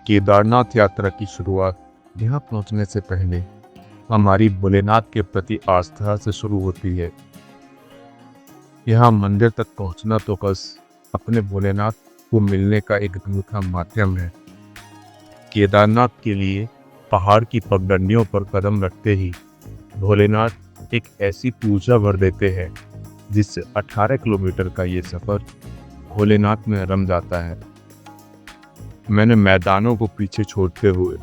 केदारनाथ यात्रा की शुरुआत यहाँ पहुँचने से पहले हमारी भोलेनाथ के प्रति आस्था से शुरू होती है। यहाँ मंदिर तक पहुँचना तो बस अपने भोलेनाथ को मिलने का एक अनूठा माध्यम है। केदारनाथ के लिए पहाड़ की पगडंडियों पर कदम रखते ही भोलेनाथ एक ऐसी ऊर्जा भर देते हैं जिससे 18 किलोमीटर का ये सफर भोलेनाथ में रम जाता है। मैंने मैदानों को पीछे छोड़ते हुए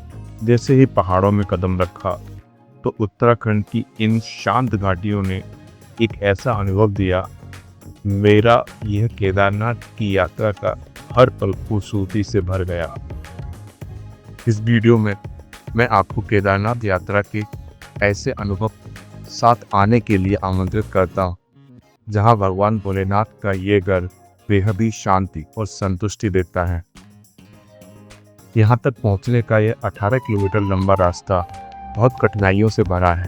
जैसे ही पहाड़ों में कदम रखा तो उत्तराखंड की इन शांत घाटियों ने एक ऐसा अनुभव दिया। मेरा यह केदारनाथ की यात्रा का हर पल खूबसूरती से भर गया। इस वीडियो में मैं आपको केदारनाथ यात्रा के ऐसे अनुभव साथ आने के लिए आमंत्रित करता हूँ जहाँ भगवान भोलेनाथ का ये घर बेहद ही शांति और संतुष्टि देता है। यहाँ तक पहुँचने का ये 18 किलोमीटर लंबा रास्ता बहुत कठिनाइयों से भरा है,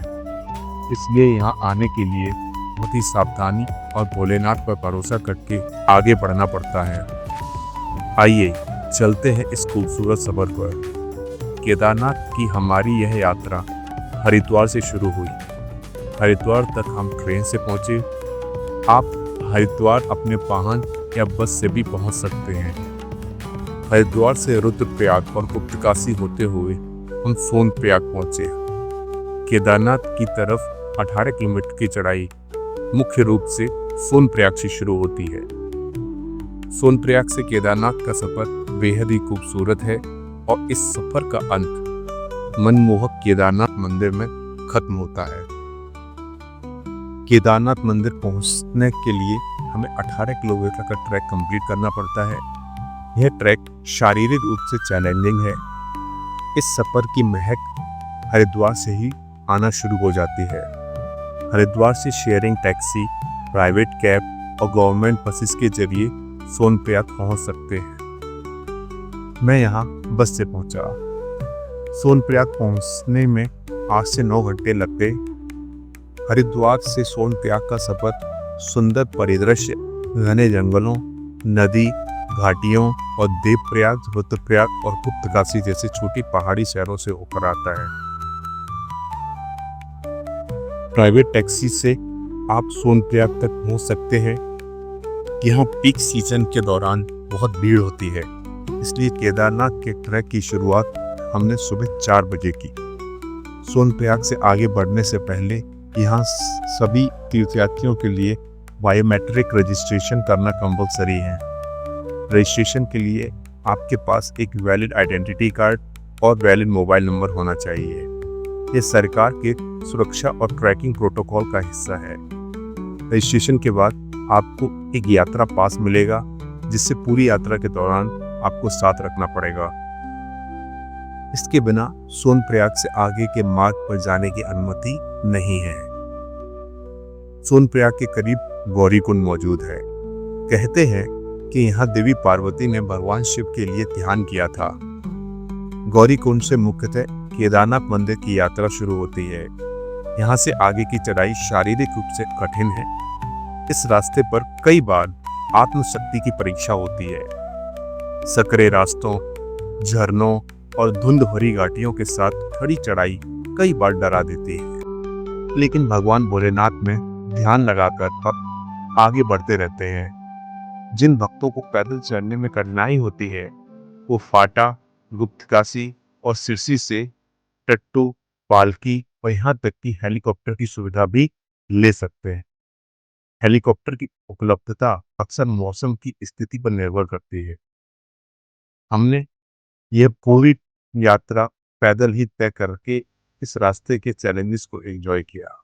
इसलिए यहाँ आने के लिए बहुत ही सावधानी और भोलेनाथ पर भरोसा करके आगे बढ़ना पड़ता है। आइए चलते हैं इस खूबसूरत सफर पर। केदारनाथ की हमारी यह यात्रा हरिद्वार से शुरू हुई। हरिद्वार तक हम ट्रेन से पहुँचे। आप हरिद्वार अपने वाहन या बस से भी पहुँच सकते हैं। हरिद्वार से रुद्रप्रयाग और गुप्तकाशी होते हुए हम सोनप्रयाग पहुंचे। केदारनाथ की तरफ 18 किलोमीटर की चढ़ाई मुख्य रूप से सोनप्रयाग से शुरू होती है। सोनप्रयाग से केदारनाथ का सफर बेहद ही खूबसूरत है और इस सफर का अंत मनमोहक केदारनाथ मंदिर में खत्म होता है। केदारनाथ मंदिर पहुंचने के लिए हमें 18 किलोमीटर का ट्रैक कंप्लीट करना पड़ता है। यह ट्रैक शारीरिक रूप से चैलेंजिंग है। इस सफर की महक हरिद्वार से ही आना शुरू हो जाती है। हरिद्वार से शेयरिंग टैक्सी, प्राइवेट कैब और गवर्नमेंट बसेस के जरिए सोनप्रयाग पहुंच सकते हैं। मैं यहाँ बस से पहुंचा। सोनप्रयाग पहुंचने में 8 से 9 घंटे लग गए। हरिद्वार से सोनप्रयाग का सफर सुंदर परिदृश्य, घने जंगलों, नदी, घाटियों और देवप्रयाग, रुद्रप्रयाग और गुप्तकाशी जैसे छोटी पहाड़ी शहरों से होकर आता है। प्राइवेट टैक्सी से आप सोनप्रयाग तक पहुंच सकते हैं। यहाँ पीक सीजन के दौरान बहुत भीड़ होती है, इसलिए केदारनाथ के ट्रैक की शुरुआत हमने सुबह 4 बजे की। सोनप्रयाग से आगे बढ़ने से पहले यहाँ सभी तीर्थयात्रियों के लिए बायोमेट्रिक रजिस्ट्रेशन करना कंपलसरी है। रजिस्ट्रेशन के लिए आपके पास एक वैलिड आइडेंटिटी कार्ड और वैलिड मोबाइल नंबर होना चाहिए। ये सरकार के सुरक्षा और ट्रैकिंग प्रोटोकॉल का हिस्सा है। रजिस्ट्रेशन के बाद आपको एक यात्रा पास मिलेगा, जिससे पूरी यात्रा के दौरान आपको साथ रखना पड़ेगा। इसके बिना सोनप्रयाग से आगे के मार्ग पर जाने की अनुमति नहीं है। सोनप्रयाग के करीब गौरीकुंड मौजूद है। कहते हैं कि यहाँ देवी पार्वती ने भगवान शिव के लिए ध्यान किया था। गौरीकुंड से मुख्यतः केदारनाथ मंदिर की यात्रा शुरू होती है। यहाँ से आगे की चढ़ाई शारीरिक रूप से कठिन है। इस रास्ते पर कई बार आत्मशक्ति की परीक्षा होती है। सकरे रास्तों, झरनों और धुंध भरी घाटियों के साथ खड़ी चढ़ाई कई बार डरा देती है, लेकिन भगवान भोलेनाथ में ध्यान लगाकर भक्त आगे बढ़ते रहते हैं। जिन भक्तों को पैदल चढ़ने में कठिनाई होती है वो फाटा, गुप्तकाशी और सिरसी से टट्टू, पालकी और यहाँ तक कि हेलीकॉप्टर की सुविधा भी ले सकते हैं। हेलीकॉप्टर की उपलब्धता अक्सर मौसम की स्थिति पर निर्भर करती है। हमने यह पूरी यात्रा पैदल ही तय करके इस रास्ते के चैलेंजेस को एंजॉय किया।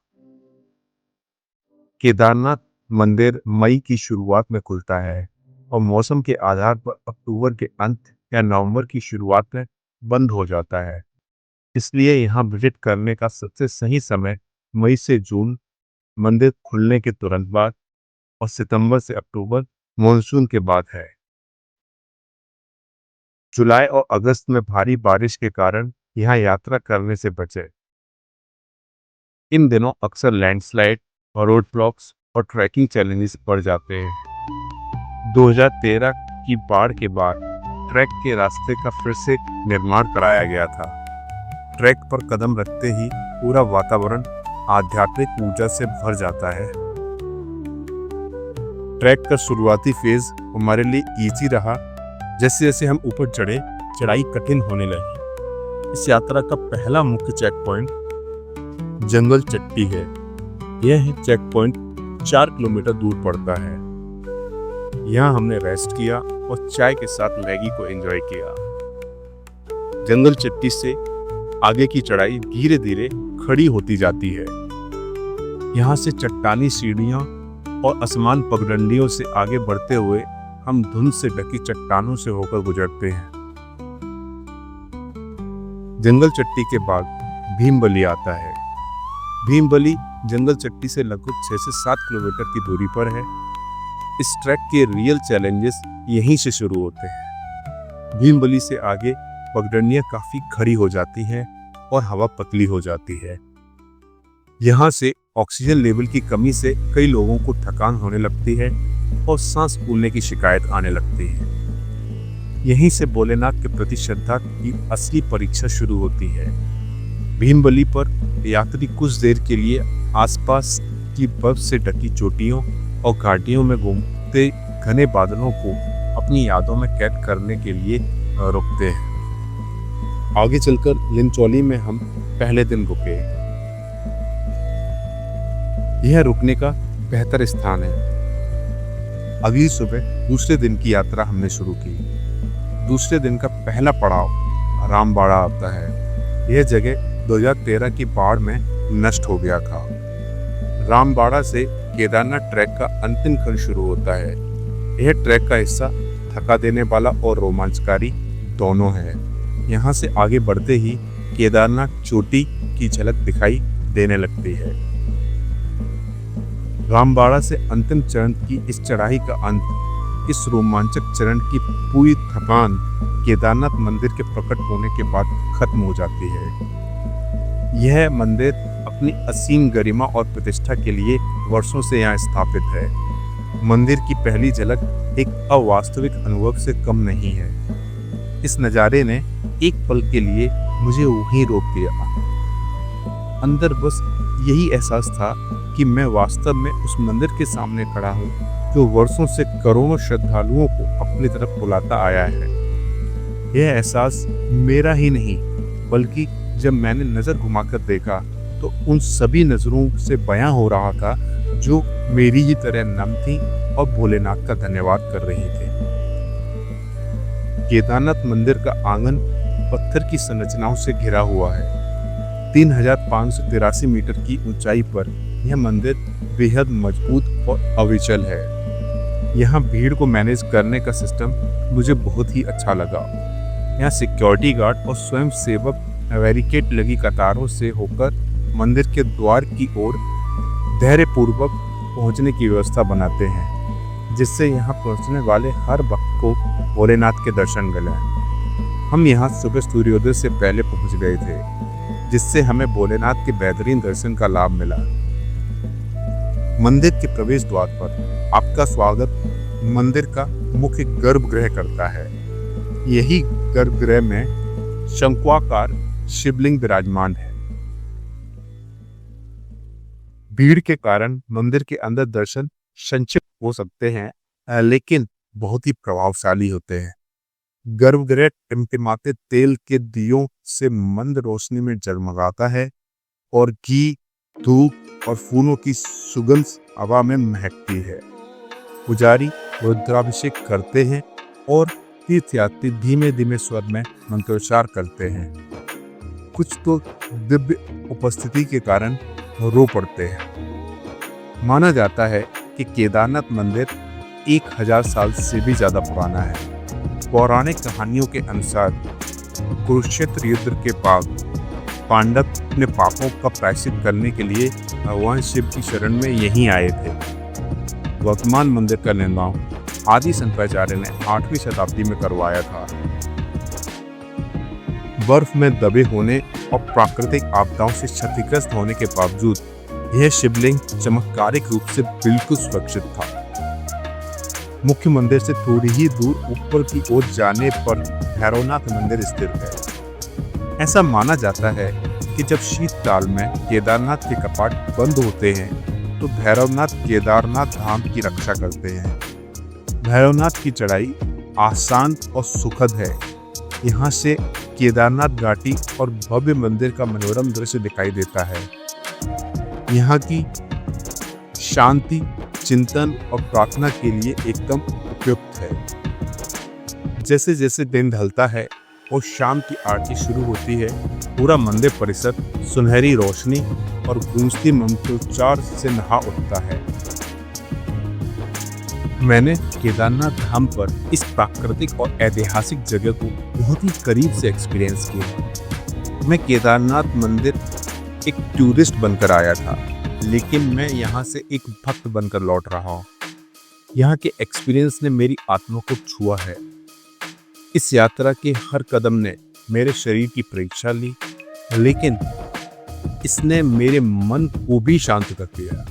केदारनाथ मंदिर मई की शुरुआत में खुलता है और मौसम के आधार पर अक्टूबर के अंत या नवंबर की शुरुआत में बंद हो जाता है। इसलिए यहाँ विजिट करने का सबसे सही समय मई से जून, मंदिर खुलने के तुरंत बाद, और सितंबर से अक्टूबर, मानसून के बाद है। जुलाई और अगस्त में भारी बारिश के कारण यहाँ यात्रा करने से बचें। इन दिनों अक्सर लैंडस्लाइड और रोड ब्लॉक्स और ट्रैकिंग चैलेंजेस बढ़ जाते हैं। 2013 की बाढ़ के बाद ट्रैक के रास्ते का फिर से निर्माण कराया गया था। ट्रैक पर कदम रखते ही पूरा वातावरण आध्यात्मिक ऊर्जा से भर जाता है। ट्रैक का शुरुआती फेज हमारे लिए इजी रहा। जैसे जैसे हम ऊपर चढ़े, चढ़ाई कठिन होने लगी। इस यात्रा का पहला मुख्य चेक पॉइंट जंगल चट्टी है। यह चेक पॉइंट 4 किलोमीटर दूर पड़ता है। यहाँ हमने रेस्ट किया और चाय के साथ मैगी को एंजॉय किया। जंगल चट्टी से आगे की चढ़ाई धीरे धीरे खड़ी होती जाती है। यहाँ से चट्टानी सीढ़ियाँ और आसमान पगडंडियों से आगे बढ़ते हुए हम धुंध से ढकी चट्टानों से होकर गुजरते हैं। जंगल चट्टी के बाद भीमबली आता है। भीमबली जंगल चट्टी से लगभग 6 से 7 किलोमीटर की दूरी पर है। इस ट्रैक के रियल चैलेंजेस यहीं से शुरू होते हैं। भीमबली से आगे पगडंडियां काफी खड़ी हो जाती हैं और हवा पतली हो जाती है। यहाँ से ऑक्सीजन लेवल की कमी से कई लोगों को थकान होने लगती है और सांस फूलने की शिकायत आने लगती है। यहीं से भोलेनाथ के प्रति श्रद्धा की असली परीक्षा शुरू होती है। भीमबली पर यात्री कुछ देर के लिए आसपास की बर्फ से ढकी चोटियों और घाटियों में घूमते घने बादलों को अपनी यादों में कैद करने के लिए रुकते हैं। आगे चलकर लिनचौली में हम पहले दिन रुके। यह रुकने का बेहतर स्थान है। अगली सुबह दूसरे दिन की यात्रा हमने शुरू की। दूसरे दिन का पहला पड़ाव रामबाड़ा आता है। यह जगह 2013 की बाढ़ में नष्ट हो गया था। रामबाड़ा से केदारनाथ ट्रैक का अंतिम खंड शुरू होता है। यह ट्रैक का हिस्सा थका देने वाला और रोमांचकारी दोनों है। यहाँ से आगे बढ़ते ही केदारनाथ चोटी की झलक दिखाई देने लगती है। रामबाड़ा से अंतिम चरण की इस चढ़ाई का अंत, इस रोमांचक चरण की पूरी थकान केदारनाथ मंदिर के प्रकट होने के बाद खत्म हो जाती है। यह मंदिर अपनी असीम गरिमा और प्रतिष्ठा के लिए वर्षों से यहाँ स्थापित है। मंदिर की पहली झलक एक अवास्तविक अनुभव से कम नहीं है। इस नज़ारे ने एक पल के लिए मुझे वहीं रोक दिया। अंदर बस यही एहसास था कि मैं वास्तव में उस मंदिर के सामने खड़ा हूँ जो वर्षों से करोड़ों श्रद्धालुओं को अपनी तरफ बुलाता आया है। यह एहसास मेरा ही नहीं, बल्कि जब मैंने नजर घुमाकर देखा तो उन सभी नजरों से बयां हो रहा था जो मेरी ही तरह नम थी और भोलेनाथ का धन्यवाद कर रही थी। केदारनाथ मंदिर का आंगन पत्थर की संरचनाओं से घिरा हुआ है। 3583 मीटर की ऊंचाई पर यह मंदिर बेहद मजबूत और अविचल है। यहाँ भीड़ को मैनेज करने का सिस्टम मुझे बहुत ही अच्छा लगा। यहाँ सिक्योरिटी गार्ड और स्वयं सेवक बैरिकेड लगी कतारों से होकर मंदिर के द्वार की ओर धैर्यपूर्वक पहुंचने की व्यवस्था बनाते हैं, जिससे यहाँ पहुंचने वाले हर भक्त को भोलेनाथ के दर्शन मिले। हम यहाँ सुबह सूर्योदय से पहले पहुंच गए थे, जिससे हमें भोलेनाथ के बेहतरीन दर्शन का लाभ मिला। मंदिर के प्रवेश द्वार पर आपका स्वागत मंदिर का मुख्य गर्भगृह करता है। यही गर्भगृह में शंक्वाकार शिवलिंग विराजमान है। भीड़ के कारण मंदिर के अंदर दर्शन संक्षिप्त हो सकते हैं, लेकिन बहुत ही प्रभावशाली होते हैं। गर्भगृह टिमटिमाते तेल के दियों से मंद रोशनी में जगमगाता है और घी, धूप और फूलों की सुगंध हवा में महकती है। पुजारी रुद्राभिषेक करते हैं और तीर्थयात्री धीमे धीमे स्वर में मंत्रोच्चार करते हैं। कुछ तो दिव्य उपस्थिति के कारण रो पड़ते हैं। माना जाता है कि केदारनाथ मंदिर 1000 साल से भी ज्यादा पुराना है। पौराणिक कहानियों के अनुसार कुरुक्षेत्र युद्ध के बाद पांडव अपने पापों का प्रायश्चित करने के लिए भगवान शिव की शरण में यहीं आए थे। वर्तमान मंदिर का निर्माण आदि शंकराचार्य ने 8वीं शताब्दी में करवाया था। बर्फ में दबे होने और प्राकृतिक आपदाओं से क्षतिग्रस्त होने के बावजूद यह शिवलिंग चमत्कारिक रूप से बिल्कुल सुरक्षित था। मुख्य मंदिर से थोड़ी ही दूर ऊपर की ओर जाने पर भैरवनाथ मंदिर स्थित है। ऐसा माना जाता है कि जब शीतकाल में केदारनाथ के कपाट बंद होते हैं तो भैरवनाथ केदारनाथ धाम की रक्षा करते हैं। भैरवनाथ की चढ़ाई आसान और सुखद है। यहाँ से केदारनाथ घाटी और भव्य मंदिर का मनोरम दृश्य दिखाई देता है। यहाँ की शांति, चिंतन और प्रार्थना के लिए एकदम उपयुक्त है। जैसे जैसे दिन ढलता है और शाम की आरती शुरू होती है, पूरा मंदिर परिसर सुनहरी रोशनी और गूंजती मंत्रोच्चार से नहा उठता है। मैंने केदारनाथ धाम पर इस प्राकृतिक और ऐतिहासिक जगह को बहुत ही करीब से एक्सपीरियंस किया। मैं केदारनाथ मंदिर एक टूरिस्ट बनकर आया था, लेकिन मैं यहाँ से एक भक्त बनकर लौट रहा हूँ। यहाँ के एक्सपीरियंस ने मेरी आत्मा को छुआ है। इस यात्रा के हर कदम ने मेरे शरीर की परीक्षा ली, लेकिन इसने मेरे मन को भी शांत कर दिया।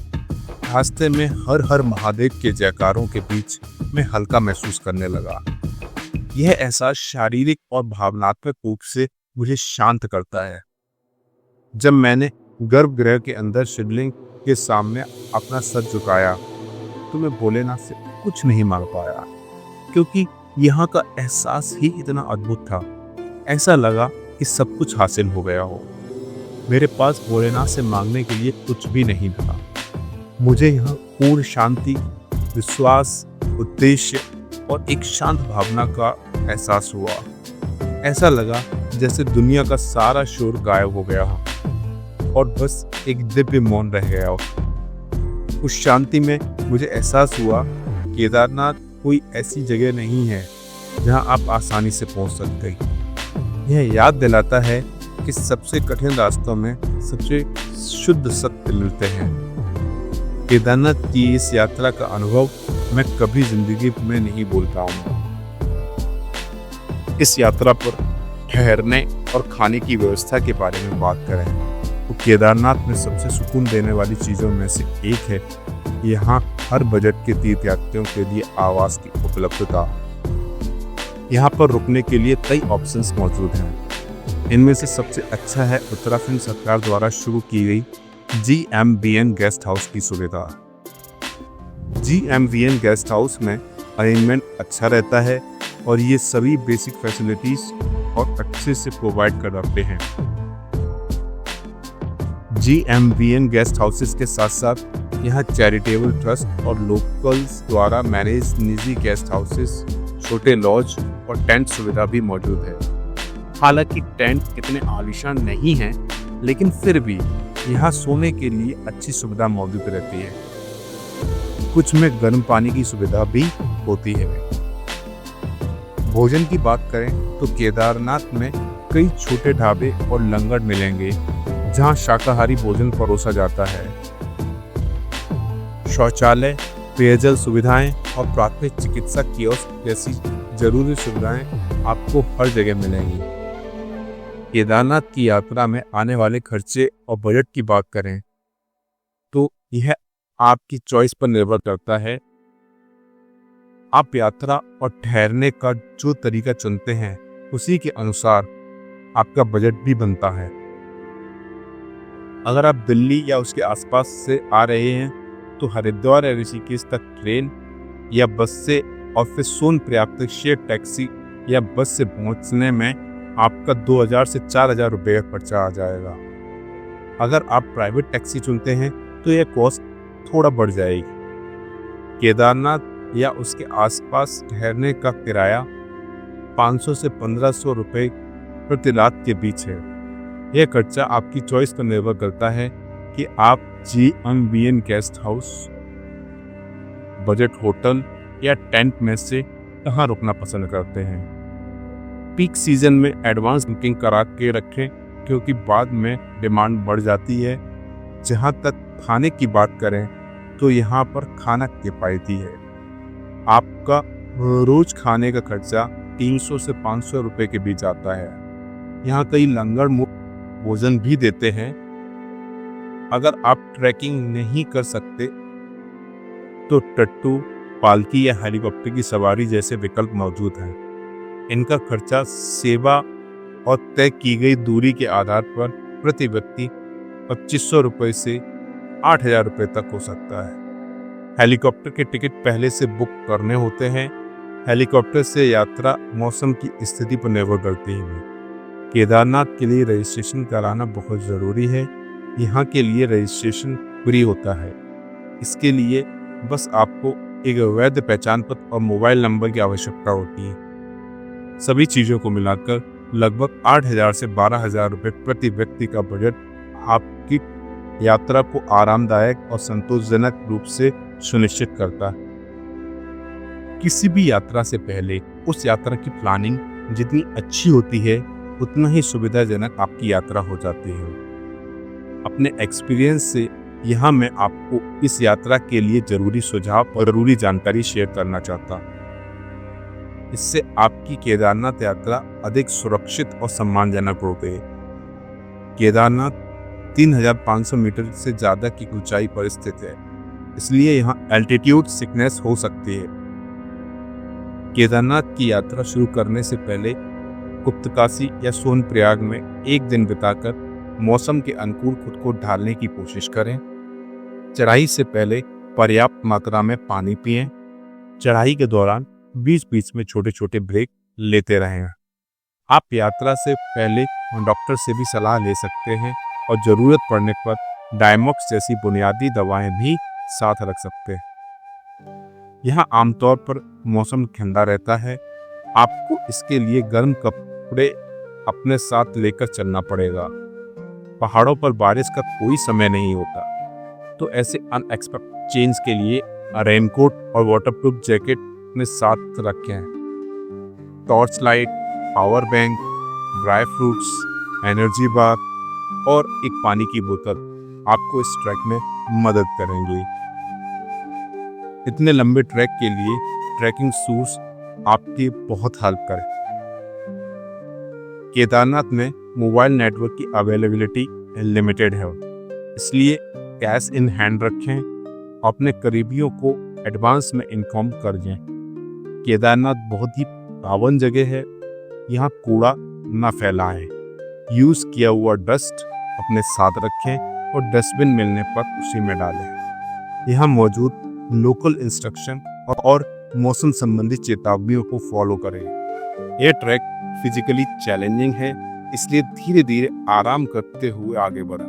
रास्ते में हर हर महादेव के जयकारों के बीच मैं हल्का महसूस करने लगा। यह एहसास शारीरिक और भावनात्मक रूप से मुझे शांत करता है। जब मैंने गर्भगृह के अंदर शिवलिंग के सामने अपना सर झुकाया तो मैं भोलेनाथ से कुछ नहीं मांग पाया, क्योंकि यहाँ का एहसास ही इतना अद्भुत था। ऐसा लगा कि सब कुछ हासिल हो गया हो। मेरे पास भोलेनाथ से मांगने के लिए कुछ भी नहीं था। मुझे यहाँ पूर्ण शांति, विश्वास, उद्देश्य और एक शांत भावना का एहसास हुआ। ऐसा लगा जैसे दुनिया का सारा शोर गायब हो गया और बस एक दिव्य मौन रह गया। उस शांति में मुझे एहसास हुआ केदारनाथ कोई ऐसी जगह नहीं है जहां आप आसानी से पहुंच सकते। यह याद दिलाता है कि सबसे कठिन रास्तों में सबसे शुद्ध सत्य मिलते हैं। केदारनाथ की इस यात्रा का अनुभव मैं कभी जिंदगी में नहीं भूल पाऊंगा। इस यात्रा पर ठहरने और खाने की व्यवस्था के बारे में बात करें तो केदारनाथ में सबसे सुकून देने वाली चीज़ों में से एक है यहाँ हर बजट के तीर्थयात्रियों के लिए आवास की उपलब्धता। यहाँ पर रुकने के लिए कई ऑप्शंस मौजूद हैं। इनमें से सबसे अच्छा है उत्तराखंड सरकार द्वारा शुरू की गई GMVN गेस्ट हाउस की सुविधा। GMVN गेस्ट हाउस में अरेंजमेंट अच्छा रहता है और ये सभी बेसिक फैसिलिटीज और अच्छे से प्रोवाइड कर रखते हैं। GMVN गेस्ट हाउसेस के साथ साथ यहाँ चैरिटेबल ट्रस्ट और लोकल्स द्वारा मैनेज निजी गेस्ट हाउसेस, छोटे लॉज और टेंट सुविधा भी मौजूद है। हालांकि टेंट इतने आलीशान नहीं हैं, लेकिन फिर भी यहाँ सोने के लिए अच्छी सुविधा मौजूद रहती है। कुछ में गर्म पानी की सुविधा भी होती है। भोजन की बात करें तो केदारनाथ में कई छोटे ढाबे और लंगर मिलेंगे जहाँ शाकाहारी भोजन परोसा जाता है। शौचालय, पेयजल सुविधाएं और प्राथमिक चिकित्सा कियोस्क जैसी जरूरी सुविधाएं आपको हर जगह मिलेंगी। केदारनाथ की यात्रा में आने वाले खर्चे और बजट की बात करें तो यह आपकी चॉइस पर निर्भर करता है। आप यात्रा और ठहरने का जो तरीका चुनते हैं उसी के अनुसार आपका बजट भी बनता है। अगर आप दिल्ली या उसके आसपास से आ रहे हैं तो हरिद्वार या ऋषिकेश तक ट्रेन या बस से और फिर सोनप्रयाग तक शेयर टैक्सी या बस से पहुंचने में आपका 2000 से 4000 रुपये का खर्चा आ जाएगा। अगर आप प्राइवेट टैक्सी चुनते हैं तो यह कॉस्ट थोड़ा बढ़ जाएगी। केदारनाथ या उसके आसपास ठहरने का किराया 500 से 1500 रुपये प्रति रात के बीच है। यह खर्चा आपकी चॉइस पर निर्भर करता है कि आप GMVN guest house, budget hotel या टेंट में से कहाँ रुकना पसंद करते हैं। पीक सीजन में एडवांस बुकिंग करा के रखें, क्योंकि बाद में डिमांड बढ़ जाती है। जहाँ तक खाने की बात करें तो यहाँ पर खाना किफ़ायती है। आपका रोज खाने का खर्चा 300 से 500 रुपये के बीच आता है। यहाँ कई लंगर मुफ्त भोजन भी देते हैं। अगर आप ट्रैकिंग नहीं कर सकते तो टट्टू, पालकी या हेलीकॉप्टर की सवारी जैसे विकल्प मौजूद हैं। इनका खर्चा सेवा और तय की गई दूरी के आधार पर प्रति व्यक्ति 2500 रुपये से 8000 रुपये तक हो सकता है। हेलीकॉप्टर के टिकट पहले से बुक करने होते हैं। हेलीकॉप्टर से यात्रा मौसम की स्थिति पर निर्भर करती है। केदारनाथ के लिए रजिस्ट्रेशन कराना बहुत ज़रूरी है। यहाँ के लिए रजिस्ट्रेशन फ्री होता है। इसके लिए बस आपको एक वैध पहचान पत्र और मोबाइल नंबर की आवश्यकता होती है। सभी चीज़ों को मिलाकर लगभग 8000 से 12000 रुपये प्रति व्यक्ति का बजट आपकी यात्रा को आरामदायक और संतोषजनक रूप से सुनिश्चित करता है। किसी भी यात्रा से पहले उस यात्रा की प्लानिंग जितनी अच्छी होती है उतना ही सुविधाजनक आपकी यात्रा हो जाती है। अपने एक्सपीरियंस से यहाँ मैं आपको इस यात्रा के लिए जरूरी सुझाव और जरूरी जानकारी शेयर करना चाहता हूँ। इससे आपकी केदारनाथ यात्रा अधिक सुरक्षित और सम्मानजनक हो गई। केदारनाथ 3500 मीटर से ज़्यादा की ऊंचाई पर स्थित है, इसलिए यहाँ एल्टीट्यूड सिकनेस हो सकती है। केदारनाथ की यात्रा शुरू करने से पहले गुप्तकाशी या सोनप्रयाग में एक दिन बिताकर मौसम के अनुकूल खुद को ढालने की कोशिश करें। चढ़ाई से पहले पर्याप्त मात्रा में पानी पिएं। चढ़ाई के दौरान बीच बीच में छोटे छोटे ब्रेक लेते रहें। आप यात्रा से पहले डॉक्टर से भी सलाह ले सकते हैं और ज़रूरत पड़ने पर डायमॉक्स जैसी बुनियादी दवाएं भी साथ रख सकते हैं। यहाँ आमतौर पर मौसम ठंडा रहता है। आपको इसके लिए गर्म कपड़े अपने साथ लेकर चलना पड़ेगा। पहाड़ों पर बारिश का कोई समय नहीं होता, तो ऐसे अनएक्सपेक्टेड चेंज के लिए रेनकोट और वाटरप्रूफ जैकेट अपने साथ रखें। Torch light, power bank, dry fruits, energy bar और एक पानी की बोतल आपको इस ट्रैक में मदद करेंगे। इतने लंबे ट्रैक के लिए ट्रैकिंग शूज आपकी बहुत हेल्प करें। केदारनाथ में मोबाइल नेटवर्क की अवेलेबिलिटी लिमिटेड है, इसलिए कैश इन हैंड रखें। अपने करीबियों को एडवांस में इन्फॉर्म कर दें। केदारनाथ बहुत ही पावन जगह है। यहाँ कूड़ा न फैलाएं। यूज़ किया हुआ डस्ट अपने साथ रखें और डस्टबिन मिलने पर उसी में डालें। यहाँ मौजूद लोकल इंस्ट्रक्शन और मौसम संबंधी चेतावनियों को फॉलो करें। यह ट्रैक फिजिकली चैलेंजिंग है, इसलिए धीरे धीरे आराम करते हुए आगे बढ़ा।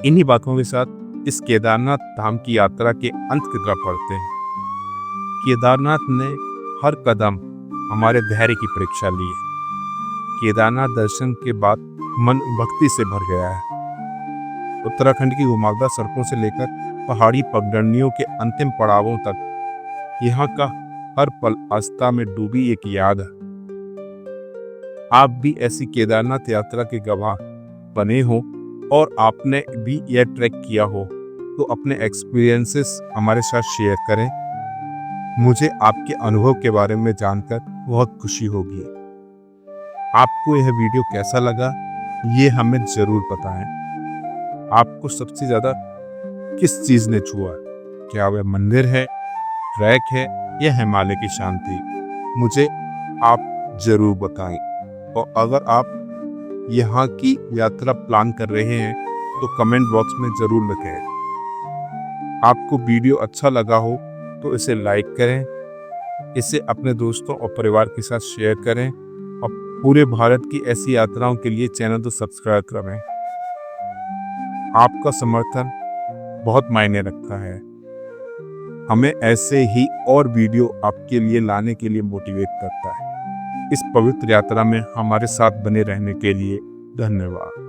इन्हीं बातों के साथ इस केदारनाथ धाम की यात्रा के अंत की तरफ बढ़ते हैं। केदारनाथ ने हर कदम हमारे धैर्य की परीक्षा ली है। केदारनाथ दर्शन के बाद मन भक्ति से भर गया है। उत्तराखंड की घुमावदार सड़कों से लेकर पहाड़ी पगडंडियों के अंतिम पड़ावों तक यहाँ का हर पल आस्था में डूबी एक याद है। आप भी ऐसी केदारनाथ यात्रा के गवाह बने हो और आपने भी यह ट्रैक किया हो तो अपने एक्सपीरियंसेस हमारे साथ शेयर करें। मुझे आपके अनुभव के बारे में जानकर बहुत खुशी होगी। आपको यह वीडियो कैसा लगा ये हमें ज़रूर बताएं। आपको सबसे ज़्यादा किस चीज़ ने छुआ? क्या वह मंदिर है, ट्रैक है या हिमालय की शांति? मुझे आप ज़रूर बताएं। और अगर आप यहाँ की यात्रा प्लान कर रहे हैं तो कमेंट बॉक्स में ज़रूर लिखें। आपको वीडियो अच्छा लगा हो तो इसे लाइक करें, इसे अपने दोस्तों और परिवार के साथ शेयर करें और पूरे भारत की ऐसी यात्राओं के लिए चैनल को सब्सक्राइब करें। आपका समर्थन बहुत मायने रखता है। हमें ऐसे ही और वीडियो आपके लिए लाने के लिए मोटिवेट करता है। इस पवित्र यात्रा में हमारे साथ बने रहने के लिए धन्यवाद।